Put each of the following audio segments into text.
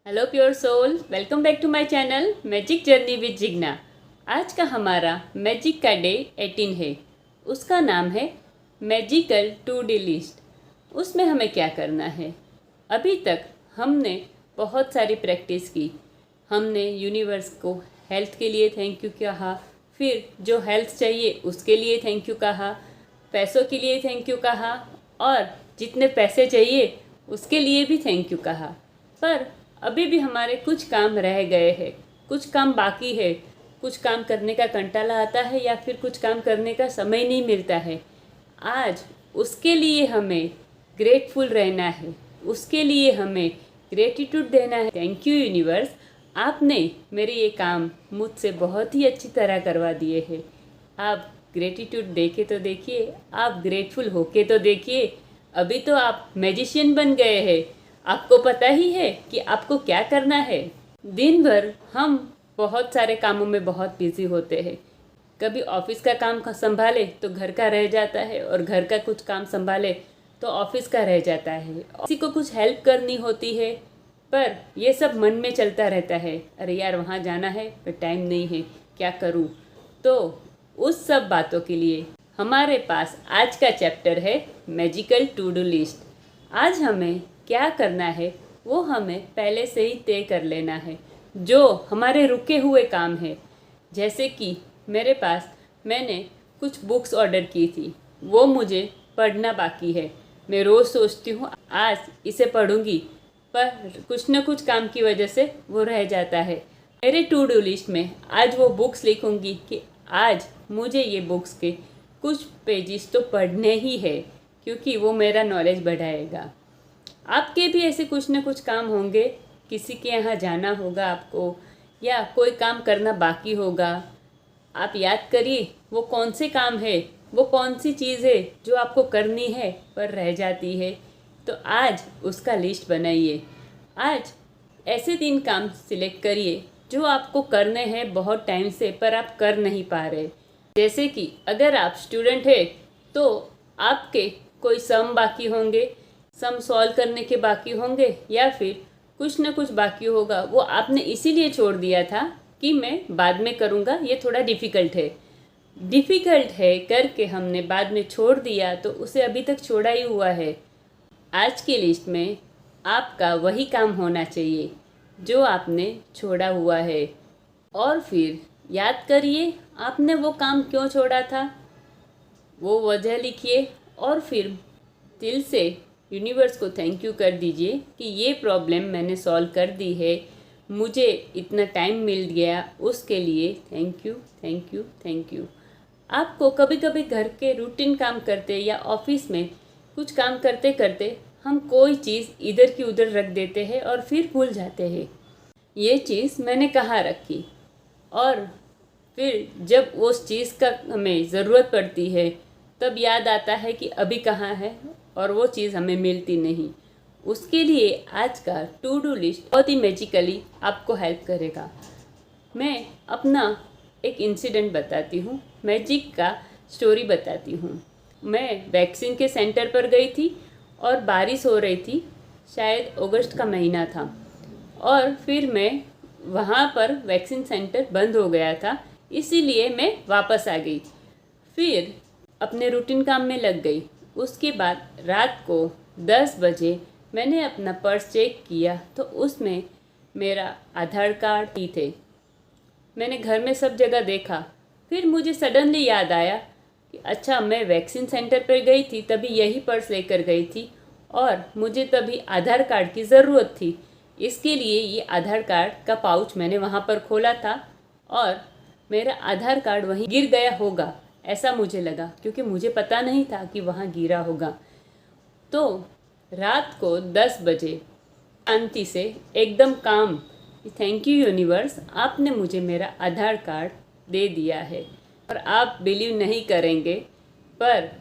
Hello pure soul, welcome back to my channel magic journey with Jigna. आज का हमारा magic का डे 18 है। उसका नाम है मैजिकल टू डू लिस्ट। उसमें हमें क्या करना है? अभी तक हमने बहुत सारी प्रैक्टिस की। हमने यूनिवर्स को हेल्थ के लिए थैंक यू कहा, फिर जो हेल्थ चाहिए उसके लिए थैंक यू कहा, पैसों के लिए थैंक यू कहा और जितने पैसे चाहिए उसके लिए भी थैंक यू कहा। पर अभी भी हमारे कुछ काम रह गए हैं, कुछ काम बाकी है। कुछ काम करने का कंटाला आता है या फिर कुछ काम करने का समय नहीं मिलता है। आज उसके लिए हमें ग्रेटफुल रहना है, उसके लिए हमें ग्रेटिट्यूड देना है। थैंक यू यूनिवर्स, आपने मेरे ये काम मुझसे बहुत ही अच्छी तरह करवा दिए हैं। आप ग्रेटिट्यूड दे के तो देखिए, आप ग्रेटफुल होके तो देखिए। अभी तो आप मैजिशियन बन गए हैं। आपको पता ही है कि आपको क्या करना है। दिन भर हम बहुत सारे कामों में बहुत बिजी होते हैं। कभी ऑफिस का काम संभाले तो घर का रह जाता है, और घर का कुछ काम संभाले तो ऑफिस का रह जाता है। किसी को कुछ हेल्प करनी होती है, पर ये सब मन में चलता रहता है, अरे यार वहाँ जाना है पर टाइम नहीं है, क्या करूँ। तो उस सब बातों के लिए हमारे पास आज का चैप्टर है मैजिकल टू डू लिस्ट। आज हमें क्या करना है वो हमें पहले से ही तय कर लेना है। जो हमारे रुके हुए काम है, जैसे कि मेरे पास मैंने कुछ बुक्स ऑर्डर की थी, वो मुझे पढ़ना बाकी है। मैं रोज़ सोचती हूँ आज इसे पढ़ूंगी, पर कुछ न कुछ काम की वजह से वो रह जाता है। मेरे टू डू लिस्ट में आज वो बुक्स लिखूंगी कि आज मुझे ये बुक्स के कुछ पेजेस तो पढ़ने ही है, क्योंकि वो मेरा नॉलेज बढ़ाएगा। आपके भी ऐसे कुछ न कुछ काम होंगे, किसी के यहाँ जाना होगा आपको, या कोई काम करना बाकी होगा। आप याद करिए वो कौन से काम है, वो कौन सी चीज़ है जो आपको करनी है पर रह जाती है। तो आज उसका लिस्ट बनाइए। आज ऐसे 3 काम सिलेक्ट करिए जो आपको करने हैं बहुत टाइम से, पर आप कर नहीं पा रहे। जैसे कि अगर आप स्टूडेंट है तो आपके कोई सम बाकी होंगे, सम सॉल्व करने के बाकी होंगे, या फिर कुछ ना कुछ बाकी होगा। वो आपने इसीलिए छोड़ दिया था कि मैं बाद में करूँगा, ये थोड़ा डिफ़िकल्ट है करके हमने बाद में छोड़ दिया, तो उसे अभी तक छोड़ा ही हुआ है। आज की लिस्ट में आपका वही काम होना चाहिए जो आपने छोड़ा हुआ है। और फिर याद करिए आपने वो काम क्यों छोड़ा था, वो वजह लिखिए, और फिर दिल से यूनिवर्स को थैंक यू कर दीजिए कि ये प्रॉब्लम मैंने सॉल्व कर दी है, मुझे इतना टाइम मिल गया, उसके लिए thank you thank you thank you. आपको कभी कभी घर के रूटीन काम करते या ऑफिस में कुछ काम करते करते हम कोई चीज़ इधर की उधर रख देते हैं और फिर भूल जाते हैं, ये चीज़ मैंने कहाँ रखी। और फिर जब उस चीज़ का हमें ज़रूरत पड़ती है तब याद आता है कि अभी कहाँ है, और वो चीज़ हमें मिलती नहीं। उसके लिए आज का टू डू लिस्ट बहुत ही मैजिकली आपको हेल्प करेगा। मैं अपना एक इंसिडेंट बताती हूँ, मैजिक का स्टोरी बताती हूँ। मैं वैक्सीन के सेंटर पर गई थी और बारिश हो रही थी, शायद अगस्त का महीना था, और फिर मैं वहाँ पर वैक्सीन सेंटर बंद हो गया था, इसीलिए मैं वापस आ गई। फिर अपने रूटीन काम में लग गई। उसके बाद रात को 10 बजे मैंने अपना पर्स चेक किया तो उसमें मेरा आधार कार्ड ही थे। मैंने घर में सब जगह देखा, फिर मुझे सडनली याद आया कि अच्छा मैं वैक्सीन सेंटर पर गई थी तभी यही पर्स लेकर गई थी, और मुझे तभी आधार कार्ड की ज़रूरत थी। इसके लिए ये आधार कार्ड का पाउच मैंने वहाँ पर खोला था, और मेरा आधार कार्ड वहीं गिर गया होगा ऐसा मुझे लगा, क्योंकि मुझे पता नहीं था कि वहाँ गिरा होगा। तो रात को 10 बजे शांति से एकदम काम, थैंक यू यूनिवर्स, आपने मुझे मेरा आधार कार्ड दे दिया है। और आप बिलीव नहीं करेंगे, पर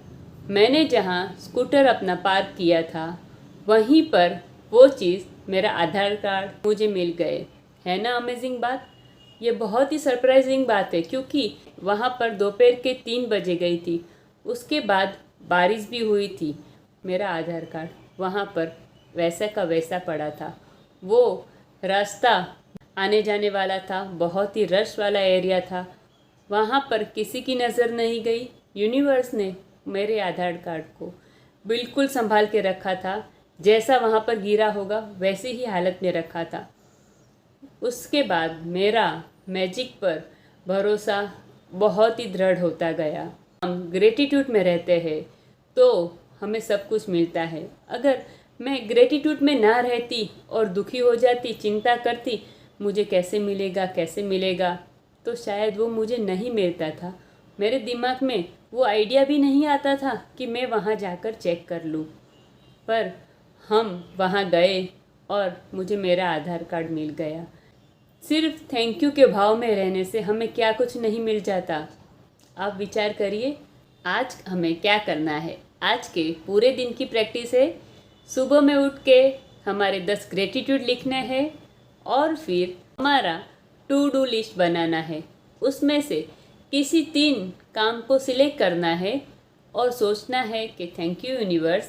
मैंने जहाँ स्कूटर अपना पार्क किया था वहीं पर वो चीज़, मेरा आधार कार्ड मुझे मिल गए। है ना अमेजिंग बात? ये बहुत ही सरप्राइजिंग बात है, क्योंकि वहाँ पर दोपहर के 3 बजे गई थी, उसके बाद बारिश भी हुई थी। मेरा आधार कार्ड वहाँ पर वैसा का वैसा पड़ा था। वो रास्ता आने जाने वाला था, बहुत ही रश वाला एरिया था। वहाँ पर किसी की नज़र नहीं गई। यूनिवर्स ने मेरे आधार कार्ड को बिल्कुल संभाल के रखा था। जैसा वहाँ पर गिरा होगा वैसी ही हालत में रखा था। उसके बाद मेरा मैजिक पर भरोसा बहुत ही दृढ़ होता गया। हम ग्रेटिट्यूड में रहते हैं तो हमें सब कुछ मिलता है। अगर मैं ग्रेटिट्यूड में ना रहती और दुखी हो जाती, चिंता करती मुझे कैसे मिलेगा कैसे मिलेगा, तो शायद वो मुझे नहीं मिलता था। मेरे दिमाग में वो आइडिया भी नहीं आता था कि मैं वहाँ जाकर चेक कर लूँ। पर हम वहाँ गए और मुझे मेरा आधार कार्ड मिल गया। सिर्फ थैंक यू के भाव में रहने से हमें क्या कुछ नहीं मिल जाता। आप विचार करिए, आज हमें क्या करना है। आज के पूरे दिन की प्रैक्टिस है। सुबह में उठ के हमारे 10 ग्रेटिट्यूड लिखने हैं और फिर हमारा टू डू लिस्ट बनाना है। उसमें से किसी 3 काम को सिलेक्ट करना है और सोचना है कि थैंक यू यूनिवर्स,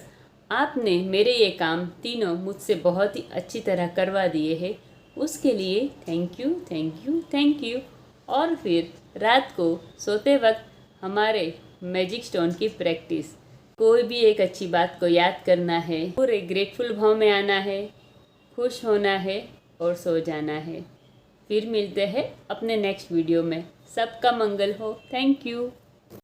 आपने मेरे ये काम तीनों मुझसे बहुत ही अच्छी तरह करवा दिए हैं, उसके लिए thank you thank you thank you. और फिर रात को सोते वक्त हमारे मैजिक स्टोन की प्रैक्टिस। कोई भी एक अच्छी बात को याद करना है, पूरे ग्रेटफुल भाव में आना है, खुश होना है और सो जाना है। फिर मिलते हैं अपने नेक्स्ट वीडियो में। सबका मंगल हो। Thank you.